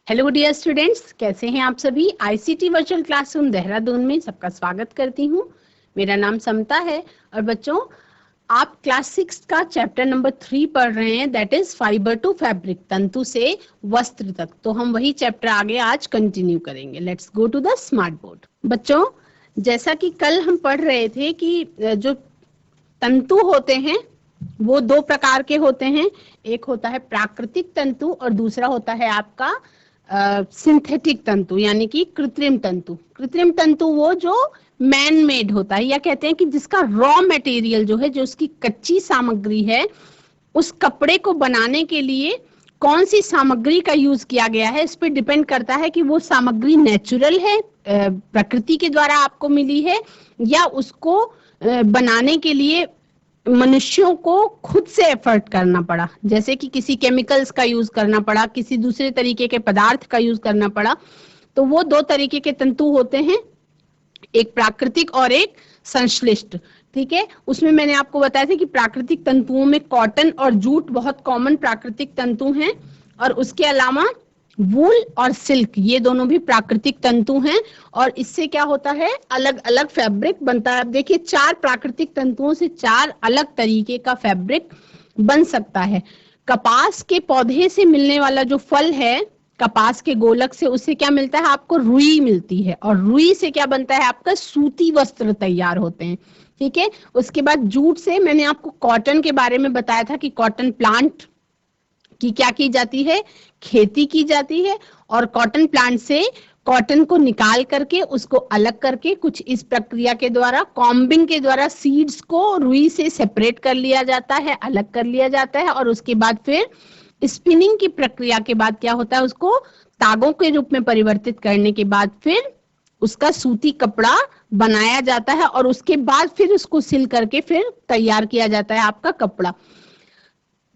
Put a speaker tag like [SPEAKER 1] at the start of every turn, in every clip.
[SPEAKER 1] Hello dear students, कैसे हैं आप सभी। आईसीटी वर्चुअल क्लासरूम देहरादून में सबका स्वागत करती हूँ। मेरा नाम समता है और बच्चों आप क्लास 6 का चैप्टर नंबर 3 पढ़ रहे हैं, that is fiber to fabric, तंतु से वस्त्र तक। तो हम वही चैप्टर आगे आज कंटिन्यू करेंगे। Let's go to the smart board. बच्चों, जैसा कि कल हम पढ़ रहे थे कि जो तंतु होते हैं वो दो प्रकार के होते हैं। एक होता है प्राकृतिक तंतु और दूसरा होता है आपका सिंथेटिक तंतु यानी कि कृत्रिम तंतु। कृत्रिम तंतु वो जो मैन मेड होता है, या कहते हैं कि जिसका रॉ मटेरियल जो है, जो उसकी कच्ची सामग्री है, उस कपड़े को बनाने के लिए कौन सी सामग्री का यूज किया गया है, इस पर डिपेंड करता है कि वो सामग्री नेचुरल है, प्रकृति के द्वारा आपको मिली है, या उसको बनाने के लिए मनुष्यों को खुद से एफर्ट करना पड़ा, जैसे कि किसी केमिकल्स का यूज करना पड़ा, किसी दूसरे तरीके के पदार्थ का यूज करना पड़ा। तो वो दो तरीके के तंतु होते हैं, एक प्राकृतिक और एक संश्लिष्ट। ठीक है, उसमें मैंने आपको बताया था कि प्राकृतिक तंतुओं में कॉटन और जूट बहुत कॉमन प्राकृतिक तंतु हैं, और उसके अलावा वूल और सिल्क, ये दोनों भी प्राकृतिक तंतु हैं। और इससे क्या होता है, अलग अलग फैब्रिक बनता है। अब देखिए, 4 प्राकृतिक तंतुओं से 4 अलग तरीके का फैब्रिक बन सकता है। कपास के पौधे से मिलने वाला जो फल है, कपास के गोलक से, उससे क्या मिलता है आपको, रुई मिलती है, और रुई से क्या बनता है आपका, सूती वस्त्र तैयार होते हैं। ठीक है, उसके बाद जूट से मैंने आपको कॉटन के बारे में बताया था कि कॉटन प्लांट की क्या की जाती है, खेती की जाती है, और कॉटन प्लांट से कॉटन को निकाल करके उसको अलग करके कुछ इस प्रक्रिया के द्वारा, कॉम्बिंग के द्वारा, सीड्स को रुई से सेपरेट कर लिया जाता है, अलग कर लिया जाता है, और उसके बाद फिर स्पिनिंग की प्रक्रिया के बाद क्या होता है, उसको तागों के रूप में परिवर्तित करने के बाद फिर उसका सूती कपड़ा बनाया जाता है, और उसके बाद फिर उसको सिल करके फिर तैयार किया जाता है आपका कपड़ा।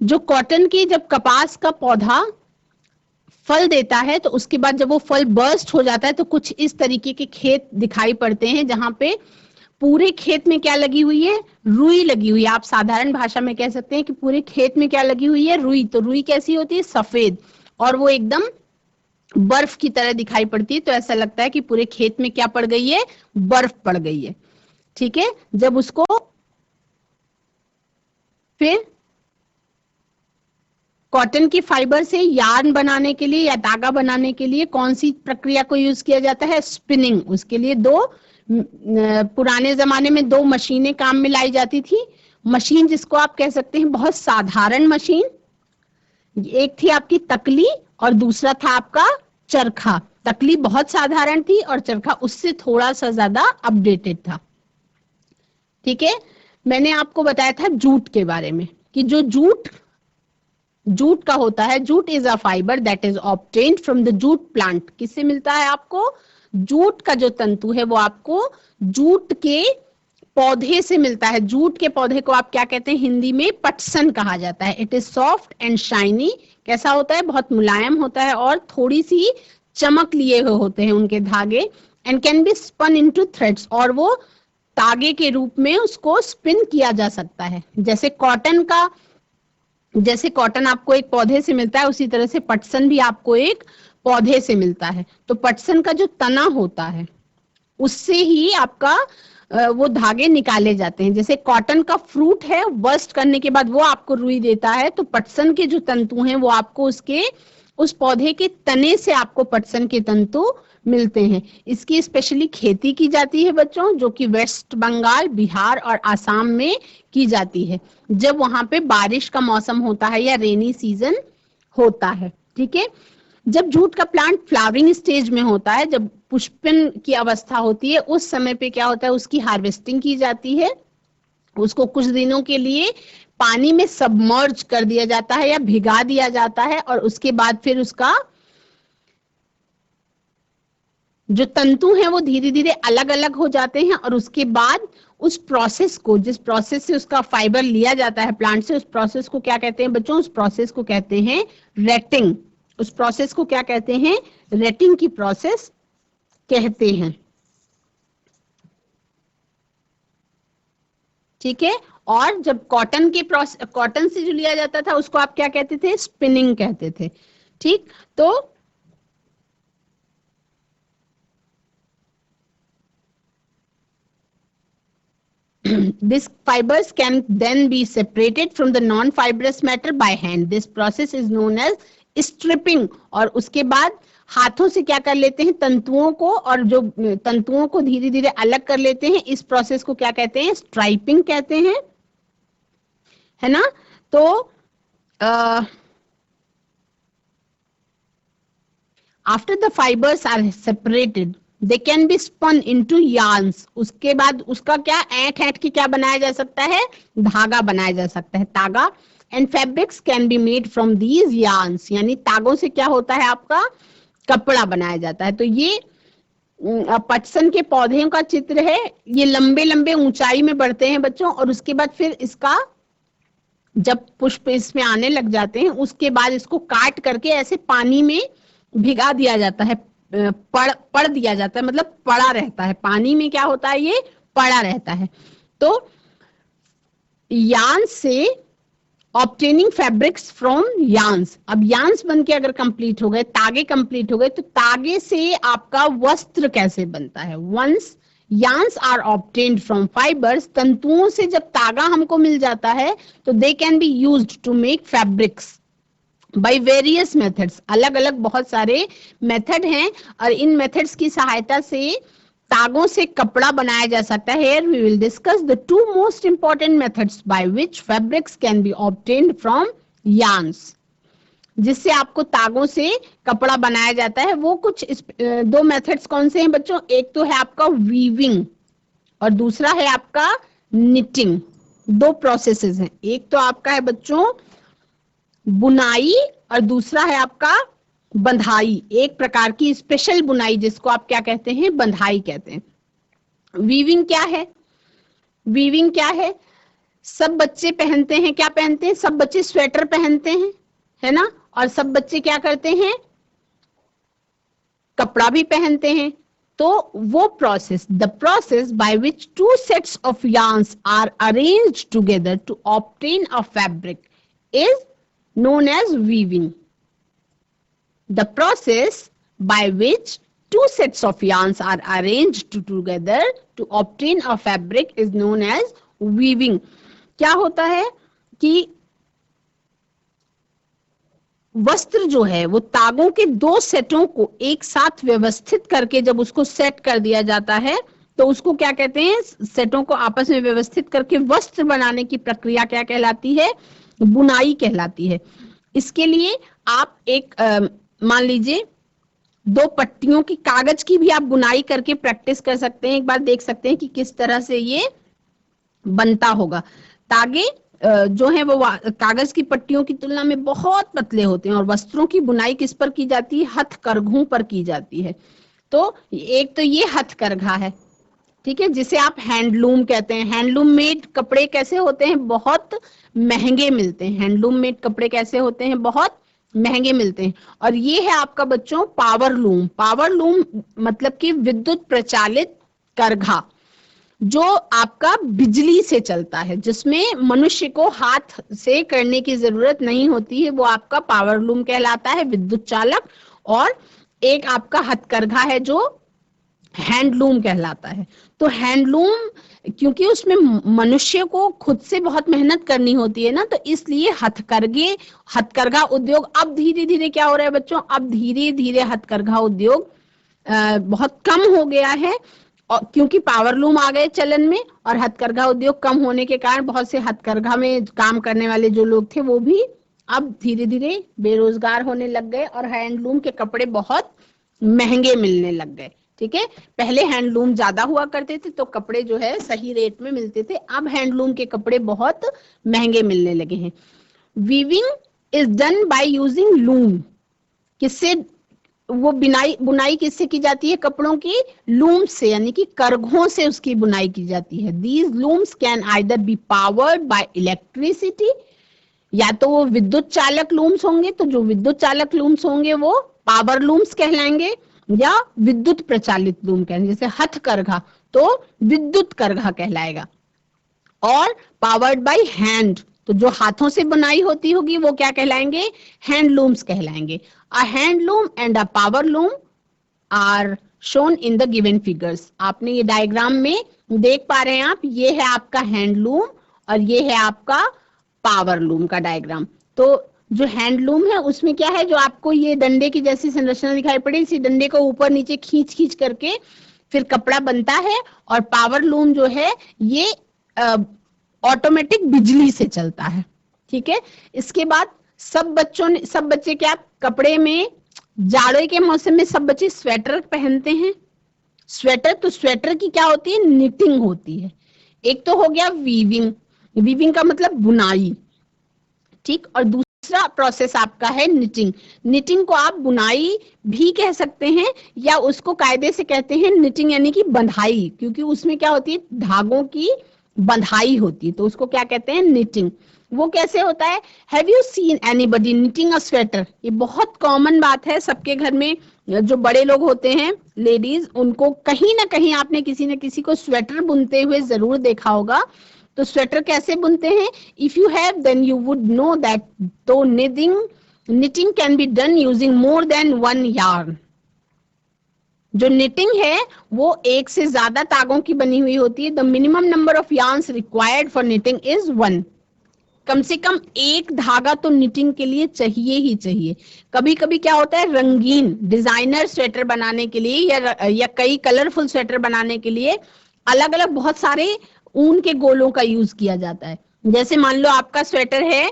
[SPEAKER 1] जो कॉटन की, जब कपास का पौधा फल देता है तो उसके बाद जब वो फल बर्स्ट हो जाता है तो कुछ इस तरीके के खेत दिखाई पड़ते हैं, जहां पे पूरे खेत में क्या लगी हुई है, रुई लगी हुई है। आप साधारण भाषा में कह सकते हैं कि पूरे खेत में क्या लगी हुई है, रुई। तो रुई कैसी होती है, सफेद, और वो एकदम बर्फ की तरह दिखाई पड़ती है। तो ऐसा लगता है कि पूरे खेत में क्या पड़ गई है, बर्फ पड़ गई है। ठीक है, जब उसको फिर कॉटन की फाइबर से यार्न बनाने के लिए या धागा बनाने के लिए कौन सी प्रक्रिया को यूज किया जाता है, स्पिनिंग। उसके लिए पुराने जमाने में 2 मशीनें काम में लाई जाती थी। मशीन जिसको आप कह सकते हैं बहुत साधारण मशीन, एक थी आपकी तकली और दूसरा था आपका चरखा। तकली बहुत साधारण थी और चरखा उससे थोड़ा सा ज्यादा अपडेटेड था। ठीक है, मैंने आपको बताया था जूट के बारे में कि जो जूट का होता है, jute is a fibre that is obtained from the jute plant. किससे मिलता है आपको, जूट का जो तंतु है वो आपको जूट के पौधे से मिलता है। जूट के पौधे को आप क्या कहते हैं, हिंदी में पटसन कहा जाता है। It is soft and shiny. कैसा होता है, बहुत मुलायम होता है और थोड़ी सी चमक लिए हुए होते हैं उनके धागे, and can be spun into threads, और वो तागे के रूप में उसको स्पिन किया जा सकता है। जैसे कॉटन आपको एक पौधे से मिलता है, उसी तरह से पटसन भी आपको एक पौधे से मिलता है। तो पटसन का जो तना होता है उससे ही आपका वो धागे निकाले जाते हैं। जैसे कॉटन का फ्रूट है, बर्स्ट करने के बाद वो आपको रुई देता है, तो पटसन के जो तंतु हैं वो आपको उसके उस पौधे के तने से आपको पटसन के तंतु मिलते हैं। इसकी स्पेशली खेती की जाती है बच्चों, जो कि वेस्ट बंगाल, बिहार और आसाम में की जाती है, जब वहां पे बारिश का मौसम होता है या रेनी सीजन होता है। ठीक है, जब जूट का प्लांट फ्लावरिंग स्टेज में होता है, जब पुष्पन की अवस्था होती है, उस समय पे क्या होता है, उसकी हार्वेस्टिंग की जाती है। उसको कुछ दिनों के लिए पानी में सबमर्ज कर दिया जाता है या भिगा दिया जाता है, और उसके बाद फिर उसका जो तंतु हैं वो धीरे धीरे अलग अलग हो जाते हैं। और उसके बाद उस प्रोसेस को, जिस प्रोसेस से उसका फाइबर लिया जाता है प्लांट से, उस प्रोसेस को क्या कहते हैं बच्चों, उस प्रोसेस को कहते हैं रेटिंग। उस प्रोसेस को क्या कहते हैं, रेटिंग की प्रोसेस कहते हैं। ठीक है, और जब कॉटन से जो लिया जाता था उसको आप क्या कहते थे, स्पिनिंग कहते थे। ठीक, तो These fibers can then be separated from the non-fibrous matter by hand. This process is known as striपिंग. और उसके बाद हाथों से क्या कर लेते हैं, तंतुओं को, और जो तंतुओं को धीरे धीरे अलग कर लेते हैं, इस प्रोसेस को क्या कहते हैं, स्ट्राइपिंग कहते हैं, है ना. तो after the fibers are separated they can be spun into yarns. उसके बाद उसका क्या ऐंठ ऐंठ के क्या बनाया जा सकता है, धागा बनाया जा सकता है, तागा. And fabrics can be made from these yarns, यानी तागों से क्या होता है, आपका कपड़ा बनाया जाता है. तो ये पटसन के पौधे का चित्र है. ये लंबे लंबे ऊंचाई में बढ़ते हैं बच्चों, और उसके बाद फिर इसका जब पुष्प इसमें आने लग जाते हैं, उसके बाद इसको काट करके ऐसे पानी में भिगा दिया जाता है, पड़ दिया जाता है, मतलब पड़ा रहता है पानी में. क्या होता है, ये पड़ा रहता है. तो यार्न से ऑब्टेनिंग फैब्रिक्स फ्रॉम यार्न्स. अब यार्न्स बन के अगर कंप्लीट हो गए, तागे कंप्लीट हो गए, तो तागे से आपका वस्त्र कैसे बनता है. Once yarns are obtained from fibers, तंतुओं से जब तागा हमको मिल जाता है, तो they can be used to make fabrics by various methods. अलग अलग बहुत सारे मेथड हैं, और इन मेथड्स की सहायता से तागों से कपड़ा बनाया जा सकता है. Here we will discuss the two most important methods by which fabrics can be obtained from yarns. जिससे आपको तागों से कपड़ा बनाया जाता है, वो कुछ दो मेथड्स कौन से हैं बच्चों. एक तो है आपका वीविंग और दूसरा है आपका निटिंग. दो प्रोसेसेस हैं. एक तो आपका है बच्चों बुनाई और दूसरा है आपका बंधाई. एक प्रकार की स्पेशल बुनाई जिसको आप क्या कहते हैं, बंधाई कहते हैं. वीविंग क्या है, वीविंग क्या है, सब बच्चे पहनते हैं, क्या पहनते हैं, सब बच्चे स्वेटर पहनते हैं, है ना. और सब बच्चे क्या करते हैं, कपड़ा भी पहनते हैं. तो वो process, the process by which two sets of yarns are arranged together to obtain a fabric is known as weaving. The process by which two sets of yarns are arranged together to obtain a fabric is known as weaving. क्या होता है कि वस्त्र जो है वो तागों के दो सेटों को एक साथ व्यवस्थित करके जब उसको सेट कर दिया जाता है, तो उसको क्या कहते हैं, सेटों को आपस में व्यवस्थित करके वस्त्र बनाने की प्रक्रिया क्या कहलाती है, बुनाई कहलाती है. इसके लिए आप एक मान लीजिए दो पट्टियों की कागज की भी आप बुनाई करके प्रैक्टिस कर सकते हैं. एक बार देख सकते हैं कि किस तरह से ये बनता होगा. तागे जो है वो कागज की पट्टियों की तुलना में बहुत पतले होते हैं, और वस्त्रों की बुनाई किस पर की जाती है, हथकरघों पर की जाती है. तो एक तो ये हथकरघा है, ठीक है, जिसे आप हैंडलूम कहते हैं. हैंडलूम मेड कपड़े कैसे होते हैं, बहुत महंगे मिलते हैं. हैंडलूम मेड कपड़े कैसे होते हैं, बहुत महंगे मिलते हैं. और ये है आपका बच्चों पावर लूम. पावर लूम मतलब कि विद्युत प्रचालित करघा, जो आपका बिजली से चलता है, जिसमें मनुष्य को हाथ से करने की जरूरत नहीं होती है, वो आपका पावर लूम कहलाता है, विद्युत चालक. और एक आपका हथकरघा है जो हैंडलूम कहलाता है. तो हैंडलूम क्योंकि उसमें मनुष्य को खुद से बहुत मेहनत करनी होती है ना, तो इसलिए हथकरघा उद्योग अब धीरे धीरे क्या हो रहा है बच्चों, अब धीरे धीरे हथकरघा उद्योग बहुत कम हो गया है. और क्योंकि पावर लूम आ गए चलन में, और हथकरघा उद्योग कम होने के कारण बहुत से हथकरघा में काम करने वाले जो लोग थे वो भी अब धीरे धीरे बेरोजगार होने लग गए, और हैंडलूम के कपड़े बहुत महंगे मिलने लग गए. ठीक है, पहले हैंडलूम ज्यादा हुआ करते थे तो कपड़े जो है सही रेट में मिलते थे. अब हैंडलूम के कपड़े बहुत महंगे मिलने लगे हैं. Weaving is done by using loom. किससे वो बुनाई किससे की जाती है, कपड़ों की लूम से, यानी कि करघों से उसकी बुनाई की जाती है. These looms can either be powered by electricity, या तो वो विद्युत चालक लूम्स होंगे, तो जो विद्युत चालक लूम्स होंगे वो पावर लूम्स कहलाएंगे, या विद्युत प्रचालित लूम कहलाएंगे. जैसे हथकरघा तो विद्युत करघा कहलाएगा. और पावर्ड बाय हैंड, तो जो हाथों से बुनाई होती होगी वो क्या कहलाएंगे, हैंडलूम्स कहलाएंगे. A handloom and a power loom are shown in the given figures। आपने ये डायग्राम में देख पा रहे हैं आप, ये है आपका हैंडलूम और ये है आपका पावर लूम का डायग्राम। तो जो हैंडलूम है उसमें क्या है, जो आपको ये डंडे की जैसी संरचना दिखाई पड़ी, इसी डंडे को ऊपर नीचे खींच खींच करके फिर कपड़ा बनता है। और पावर लूम जो है ये ऑटोमेटिक बिजली से चलता है, ठीक है। इसके बाद सब बच्चे क्या कपड़े में, जाड़े के मौसम में सब बच्चे स्वेटर पहनते हैं। स्वेटर, तो स्वेटर की क्या होती है, निटिंग होती है। एक तो हो गया वीविंग, वीविंग का मतलब बुनाई, ठीक। और दूसरा प्रोसेस आपका है निटिंग। निटिंग को आप बुनाई भी कह सकते हैं या उसको कायदे से कहते हैं निटिंग यानी कि बंधाई, क्योंकि उसमें क्या होती है, धागों की बंधाई होती है, तो उसको क्या कहते हैं, निटिंग। वो कैसे होता है, have you seen anybody knitting a sweater? ये बहुत कॉमन बात है, सबके घर में जो बड़े लोग होते हैं लेडीज, उनको कहीं ना कहीं आपने किसी न किसी को स्वेटर बुनते हुए जरूर देखा होगा। तो स्वेटर कैसे बुनते हैं, if you have then you would know that तो knitting can be done using more than one yarn. जो निटिंग है वो एक से ज्यादा तागों की बनी हुई होती है। The minimum number of yarns required for knitting is 1। कम से कम एक धागा तो निटिंग के लिए चाहिए ही चाहिए। कभी कभी क्या होता है, रंगीन डिजाइनर स्वेटर बनाने के लिए या कई कलरफुल स्वेटर बनाने के लिए अलग अलग बहुत सारे ऊन के गोलों का यूज किया जाता है। जैसे मान लो आपका स्वेटर है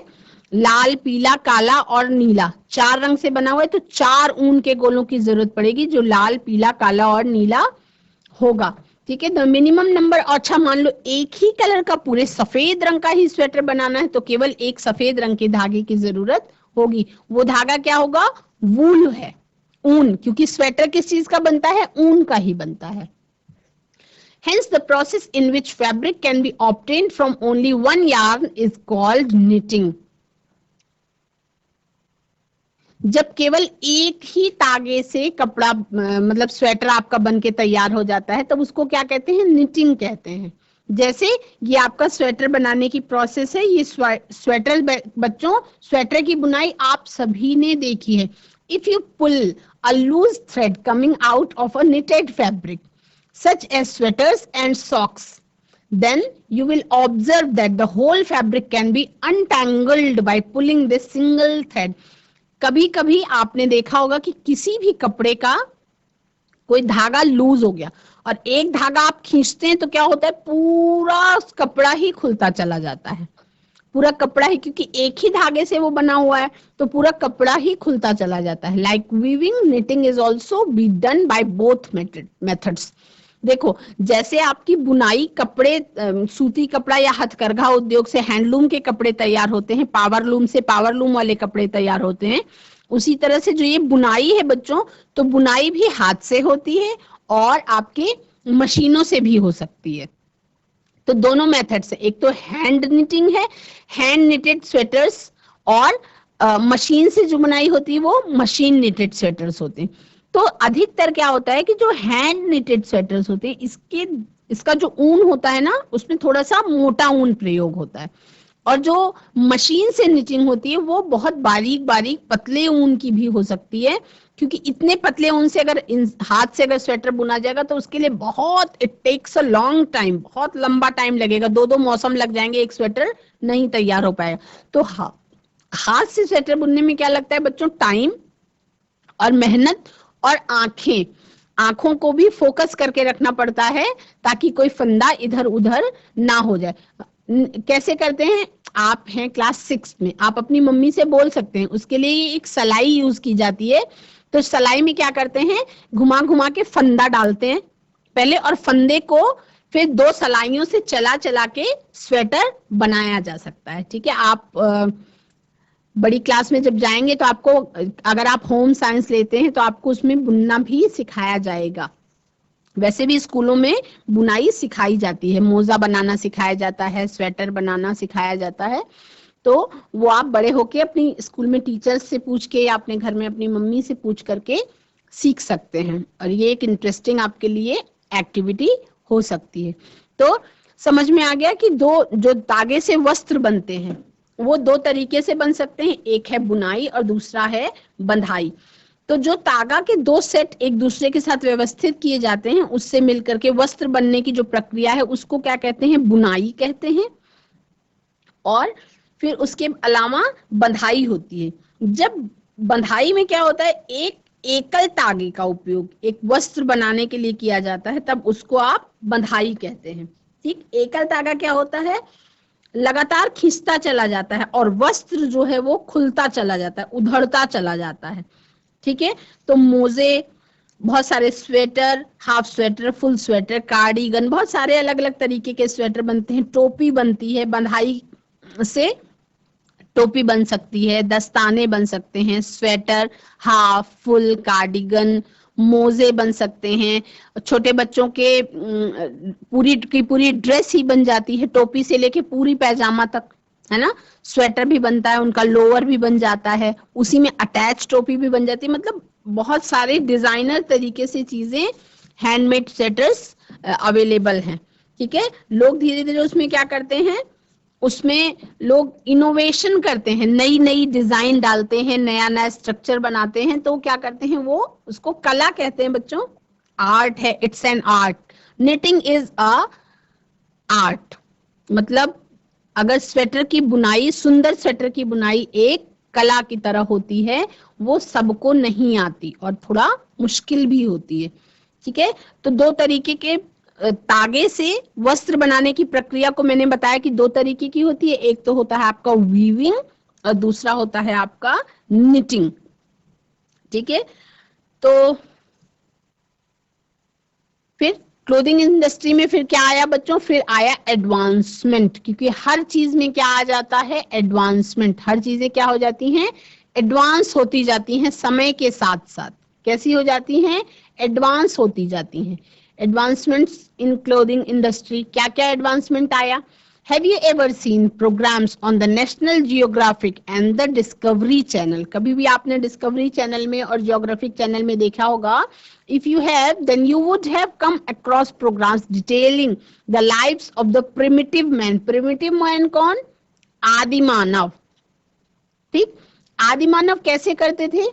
[SPEAKER 1] लाल, पीला, काला और नीला, 4 रंग से बना हुआ है, तो 4 ऊन के गोलों की जरूरत पड़ेगी जो लाल, पीला, काला और नीला होगा, ठीक है। द मिनिमम नंबर, अच्छा मान लो एक ही कलर का पूरे सफेद रंग का ही स्वेटर बनाना है, तो केवल एक सफेद रंग के धागे की जरूरत होगी। वो धागा क्या होगा, वूल है, ऊन, क्योंकि स्वेटर किस चीज का बनता है, ऊन का ही बनता है। Hence, the process in which fabric can be obtained from only one yarn is called knitting। जब केवल एक ही तागे से कपड़ा मतलब स्वेटर आपका बन के तैयार हो जाता है, तब उसको क्या कहते हैं, निटिंग कहते हैं। जैसे ये आपका स्वेटर बनाने की प्रोसेस है, ये स्वेटर बच्चों, स्वेटर की बुनाई आप सभी ने देखी है। If you pull a loose thread coming out of a knitted fabric such as sweaters and socks, then you will observe that the whole fabric can be untangled by pulling this single thread। कभी कभी आपने देखा होगा कि किसी भी कपड़े का कोई धागा लूज हो गया और एक धागा आप खींचते हैं तो क्या होता है, पूरा कपड़ा ही खुलता चला जाता है, पूरा कपड़ा ही, क्योंकि एक ही धागे से वो बना हुआ है तो पूरा कपड़ा ही खुलता चला जाता है। Like weaving, knitting is also be done by both methods. देखो, जैसे आपकी बुनाई कपड़े, सूती कपड़ा या हथकरघा उद्योग से हैंडलूम के कपड़े तैयार होते हैं, पावर लूम से पावर लूम वाले कपड़े तैयार होते हैं, उसी तरह से जो ये बुनाई है बच्चों, तो बुनाई भी हाथ से होती है और आपके मशीनों से भी हो सकती है। तो दोनों मेथड से, एक तो हैंड निटिंग है, हैंड निटेड स्वेटर्स, और मशीन से जो बुनाई होती है वो मशीन निटेड स्वेटर्स होते हैं। तो अधिकतर क्या होता है कि जो हैंड निटेड स्वेटर्स होते हैं, इसका जो ऊन होता है ना, उसमें थोड़ा सा मोटा ऊन प्रयोग होता है, और जो मशीन से निटिंग होती है वो बहुत बारीक बारीक पतले ऊन की भी हो सकती है, क्योंकि इतने पतले ऊन से अगर हाथ से अगर स्वेटर बुना जाएगा तो उसके लिए बहुत, it takes a long time, बहुत लंबा टाइम लगेगा, 2-2 मौसम लग जाएंगे, एक स्वेटर नहीं तैयार हो पाएगा। तो हाथ से स्वेटर बुनने में क्या लगता है बच्चों, टाइम और मेहनत, और आंखों को भी फोकस करके रखना पड़ता है ताकि कोई फंदा इधर उधर ना हो जाए। कैसे करते हैं, आप हैं क्लास 6 में, आप अपनी मम्मी से बोल सकते हैं, उसके लिए एक सलाई यूज की जाती है। तो सलाई में क्या करते हैं, घुमा घुमा के फंदा डालते हैं पहले, और फंदे को फिर 2 सलाइयों से चला चला के स्वेटर बनाया जा सकता है, ठीक है। आप बड़ी क्लास में जब जाएंगे तो आपको, अगर आप होम साइंस लेते हैं तो आपको उसमें बुनना भी सिखाया जाएगा। वैसे भी स्कूलों में बुनाई सिखाई जाती है, मोजा बनाना सिखाया जाता है, स्वेटर बनाना सिखाया जाता है। तो वो आप बड़े होके अपनी स्कूल में टीचर्स से पूछ के या अपने घर में अपनी मम्मी से पूछ करके सीख सकते हैं, और ये एक इंटरेस्टिंग आपके लिए एक्टिविटी हो सकती है। तो समझ में आ गया कि जो धागे से वस्त्र बनते हैं वो 2 तरीके से बन सकते हैं, एक है बुनाई और दूसरा है बंधाई। तो जो तागा के दो सेट एक दूसरे के साथ व्यवस्थित किए जाते हैं, उससे मिलकर के वस्त्र बनने की जो प्रक्रिया है उसको क्या कहते हैं? बुनाई कहते हैं। और फिर उसके अलावा बंधाई होती है। जब बंधाई में क्या होता है, एक एकल तागे का उपयोग एक वस्त्र बनाने के लिए किया जाता है, तब उसको आप बंधाई कहते हैं। ठीक, एकल तागा क्या होता है, लगातार खींचता चला जाता है और वस्त्र जो है वो खुलता चला जाता है, उधड़ता चला जाता है। ठीक है, तो मोजे, बहुत सारे sweater, half sweater, full sweater, cardigan, बहुत सारे अलग अलग तरीके के स्वेटर बनते हैं। टोपी बनती है, बंधाई से टोपी बन सकती है, दस्ताने बन सकते हैं, स्वेटर, हाफ, फुल, कार्डिगन, मोजे बन सकते हैं। छोटे बच्चों के पूरी की पूरी ड्रेस ही बन जाती है, टोपी से लेके पूरी पैजामा तक, है ना। स्वेटर भी बनता है, उनका लोअर भी बन जाता है, उसी में अटैच टोपी भी बन जाती है। मतलब बहुत सारे डिजाइनर तरीके से चीजें, हैंडमेड स्वेटर्स अवेलेबल हैं। ठीक है, लोग धीरे धीरे उसमें क्या करते हैं, उसमें लोग इनोवेशन करते हैं, नई नई डिजाइन डालते हैं, नया नया स्ट्रक्चर बनाते हैं। तो क्या करते हैं, वो उसको कला कहते हैं बच्चों, आर्ट है, it's an art. Knitting is a art. मतलब अगर स्वेटर की बुनाई, सुंदर स्वेटर की बुनाई एक कला की तरह होती है, वो सबको नहीं आती और थोड़ा मुश्किल भी होती है। ठीक है, तो दो तरीके के तागे से वस्त्र बनाने की प्रक्रिया को मैंने बताया कि दो तरीके की होती है। एक तो होता है आपका वीविंग और दूसरा होता है आपका निटिंग। ठीक है, तो फिर क्लोथिंग इंडस्ट्री में फिर क्या आया बच्चों, फिर आया एडवांसमेंट। क्योंकि हर चीज में क्या आ जाता है, एडवांसमेंट। हर चीजें क्या हो जाती हैं, एडवांस होती जाती हैं समय के साथ साथ। कैसी हो जाती हैं, एडवांस होती जाती हैं। एडवांसमेंट्स इन क्लोथिंग इंडस्ट्री, क्या क्या एडवांसमेंट आया। Have you ever seen programs on the National Geographic and the Discovery Channel? कभी भी आपने डिस्कवरी चैनल में और जियोग्राफिक चैनल में देखा होगा। If you have, then you would have come across programs detailing the lives of the primitive man. Primitive man कौन, आदि मानव। ठीक, आदि मानव कैसे करते थे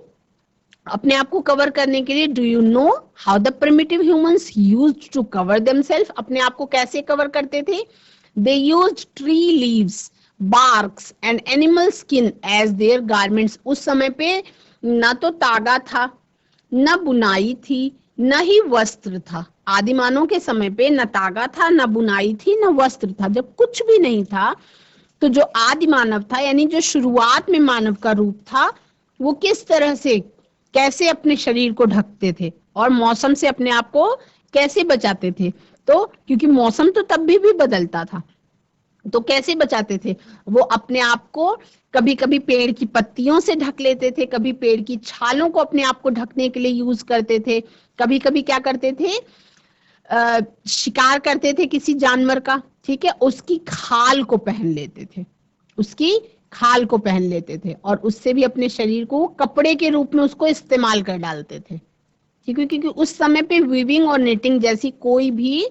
[SPEAKER 1] अपने आप को कवर करने के लिए। Do you know how the primitive humans used to cover themselves, अपने आप को कैसे कवर करते थे। They used tree leaves, barks and animal skin as their garments. उस समय पे न तो तागा था, न बुनाई थी, न ही वस्त्र था। आदिमानव के समय पे न तागा था, न बुनाई थी, न वस्त्र था। जब कुछ भी नहीं था, तो जो आदि मानव था, यानी जो शुरुआत में मानव का रूप था, वो किस तरह से, कैसे अपने शरीर को ढकते थे और मौसम से अपने आप को कैसे बचाते थे। तो क्योंकि मौसम तो तब भी बदलता था, तो कैसे बचाते थे, वो अपने आप को कभी कभी पेड़ की पत्तियों से ढक लेते थे, कभी पेड़ की छालों को अपने आप को ढकने के लिए यूज करते थे, कभी कभी क्या करते थे, शिकार करते थे किसी जानवर का, ठीक है, उसकी खाल को पहन लेते थे, उसकी खाल को पहन लेते थे और उससे भी अपने शरीर को कपड़े के रूप में उसको इस्तेमाल कर डालते थे। ठीक है, क्योंकि उस समय पे वीविंग और निटिंग जैसी कोई भी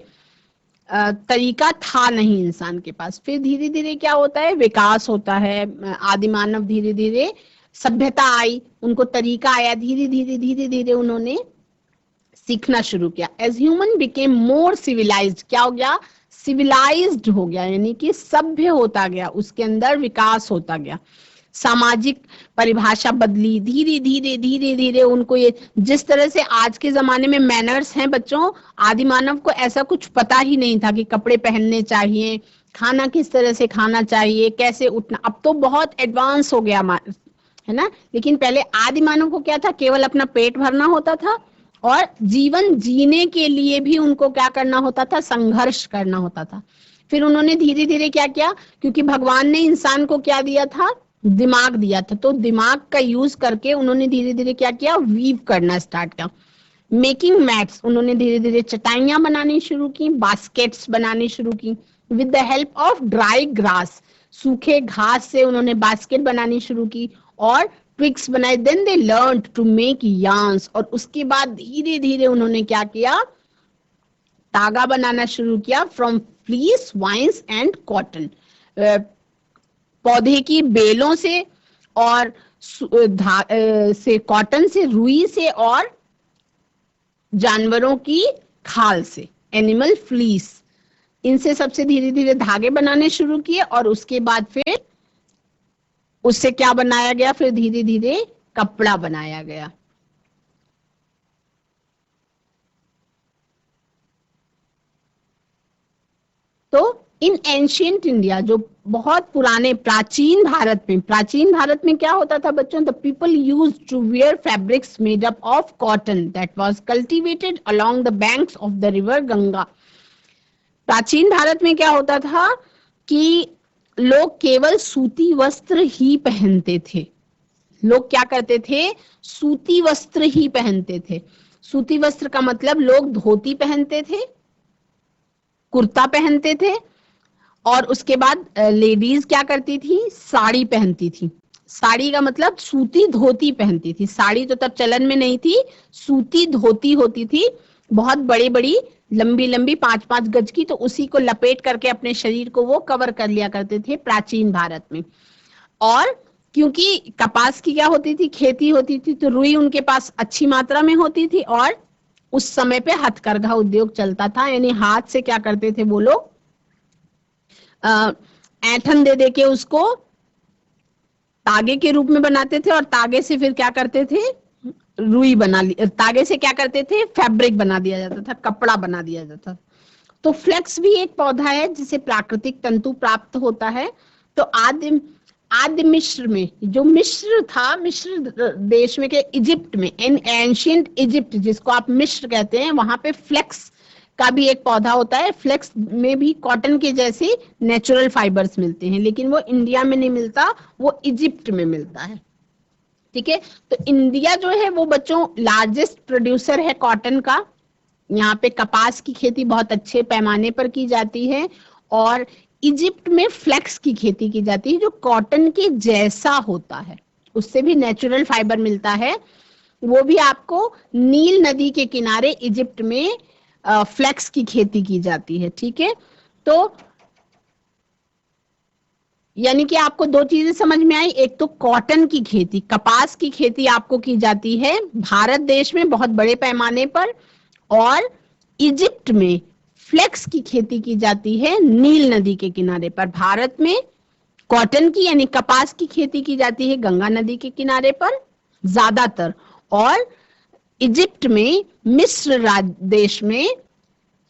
[SPEAKER 1] तरीका था नहीं इंसान के पास। फिर धीरे धीरे क्या होता है, विकास होता है। आदि मानव धीरे धीरे सभ्यता आई, उनको तरीका आया, धीरे धीरे उन्होंने सीखना शुरू किया। As human became more civilized, क्या हो गया, सिविलाइज्ड हो गया, यानी कि सभ्य होता गया, उसके अंदर विकास होता गया। सामाजिक परिभाषा बदली, धीरे धीरे उनको ये, जिस तरह से आज के जमाने में मैनर्स हैं बच्चों, आदि मानव को ऐसा कुछ पता ही नहीं था कि कपड़े पहनने चाहिए, खाना किस तरह से खाना चाहिए, कैसे उठना। अब तो बहुत एडवांस हो गया है ना, लेकिन पहले आदि मानव को क्या था, केवल अपना पेट भरना होता था और जीवन जीने के लिए भी उनको क्या करना होता था, संघर्ष करना होता था। फिर उन्होंने धीरे धीरे क्या किया, क्योंकि भगवान ने इंसान को क्या दिया था, दिमाग दिया था, तो दिमाग का यूज करके उन्होंने धीरे धीरे क्या किया, वीव करना स्टार्ट किया। मेकिंग मैट्स, उन्होंने धीरे धीरे चटाइयां बनानी शुरू की, बास्केट्स बनानी शुरू की। With the help of dry grass, सूखे घास से उन्होंने बास्केट बनानी शुरू की और ट्विग्स बनाए। Then they learned to make yarns, और उसके बाद धीरे धीरे उन्होंने क्या किया, धागा बनाना शुरू किया। From fleece, vines and cotton, पौधे की बेलों से और से, कॉटन से, रुई से और जानवरों की खाल से, एनिमल फ्लीस, इनसे सबसे धीरे धीरे धागे बनाने शुरू किए और उसके बाद फिर उससे क्या बनाया गया, फिर धीरे धीरे कपड़ा बनाया गया। तो इन एंशियंट इंडिया, जो बहुत पुराने प्राचीन भारत में क्या होता था बच्चों, the people use to wear fabrics made up of cotton that was cultivated along the banks of the river Ganga. प्राचीन भारत में क्या होता था कि लोग केवल सूती वस्त्र ही पहनते थे। लोग क्या करते थे, सूती वस्त्र ही पहनते थे। सूती वस्त्र का मतलब लोग धोती पहनते थे, कुर्ता पहनते थे, और उसके बाद लेडीज क्या करती थी, साड़ी पहनती थी। साड़ी का मतलब सूती धोती पहनती थी। साड़ी तो तब चलन में नहीं थी, सूती धोती होती थी, बहुत बड़ी बड़ी लंबी लंबी 5-5 गज की, तो उसी को लपेट करके अपने शरीर को वो कवर कर लिया करते थे प्राचीन भारत में। और क्योंकि कपास की क्या होती थी, खेती होती थी, तो रुई उनके पास अच्छी मात्रा में होती थी, और उस समय पे हथकरघा उद्योग चलता था, यानी हाथ से क्या करते थे वो लोग, ऐंठन दे दे के उसको तागे के रूप में बनाते थे, और तागे से फिर क्या करते थे, रुई बना ली, तागे से क्या करते थे, फैब्रिक बना दिया जाता था, कपड़ा बना दिया जाता था। तो फ्लेक्स भी एक पौधा है जिसे प्राकृतिक तंतु प्राप्त होता है। तो आदि मिस्र में, जो मिस्र था, मिस्र देश में के इजिप्ट में, इन एंशियंट इजिप्ट जिसको आप मिस्र कहते हैं, वहां पे फ्लेक्स का भी एक पौधा होता है। फ्लेक्स में भी कॉटन के जैसे नेचुरल फाइबर्स मिलते हैं, लेकिन वो इंडिया में नहीं मिलता, वो इजिप्ट में मिलता है। ठीक है, तो इंडिया जो है वो बच्चों लार्जेस्ट प्रोड्यूसर है कॉटन का। यहाँ पे कपास की खेती बहुत अच्छे पैमाने पर की जाती है, और इजिप्ट में फ्लेक्स की खेती की जाती है, जो कॉटन के जैसा होता है, उससे भी नेचुरल फाइबर मिलता है। वो भी आपको नील नदी के किनारे इजिप्ट में फ्लेक्स की खेती की जाती है। ठीक है, तो यानी कि आपको दो चीजें समझ में आई, एक तो कॉटन की खेती, कपास की खेती आपको की जाती है भारत देश में बहुत बड़े पैमाने पर, और इजिप्ट में फ्लेक्स की खेती की जाती है नील नदी के किनारे पर। भारत में कॉटन की यानी कपास की खेती की जाती है गंगा नदी के किनारे पर ज्यादातर, और इजिप्ट में, मिस्र देश में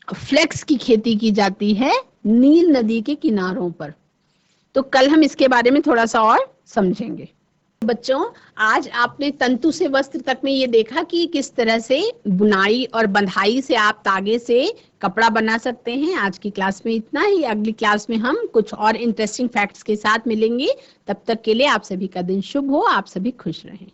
[SPEAKER 1] फ्लेक्स की खेती की जाती है नील नदी के किनारों पर। तो कल हम इसके बारे में थोड़ा सा और समझेंगे। बच्चों, आज आपने तंतु से वस्त्र तक में ये देखा कि किस तरह से बुनाई और बंधाई से आप तागे से कपड़ा बना सकते हैं। आज की क्लास में इतना ही। अगली क्लास में हम कुछ और इंटरेस्टिंग फैक्ट्स के साथ मिलेंगे। तब तक के लिए आप सभी का दिन शुभ हो, आप सभी खुश रहें।